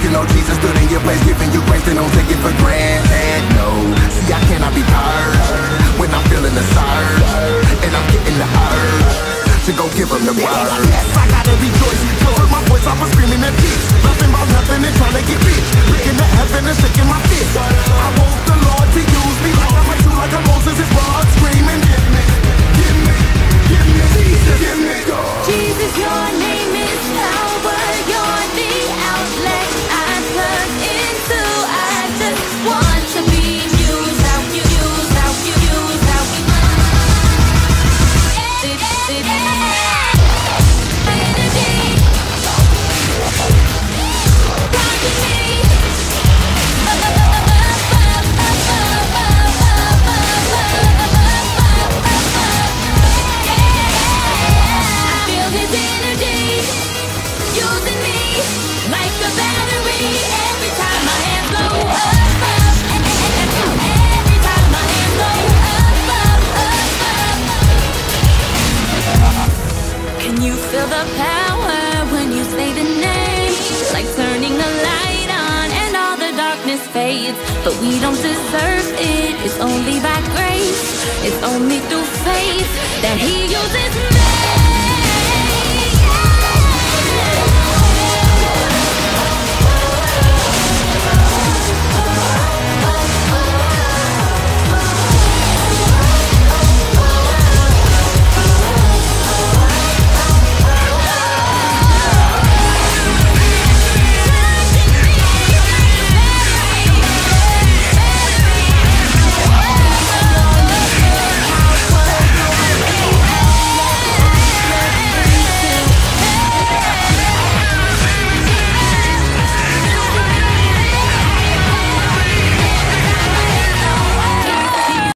you know Jesus stood in your place, giving you grace and don't take it for granted. No, see I cannot be purged when I'm feeling the surge and I'm getting the urge to go give him the word. Yes, I gotta rejoice, cause my voice off of screaming at peace, laughing about nothing and trying to get rich, looking at heaven and shaking my fist. I want the Lord to use me like I'm a Jew, like I'm Moses' rod, screaming, give me, give me, give me Jesus, give me God. Jesus, your name is power, you're the outlet I plug into. I just want to be used, how you use, how you use, how you energy, rocking me. Can you feel the power when you say the name? Like turning the light on and all the darkness fades. But we don't deserve it, it's only by grace. It's only through faith that he uses me.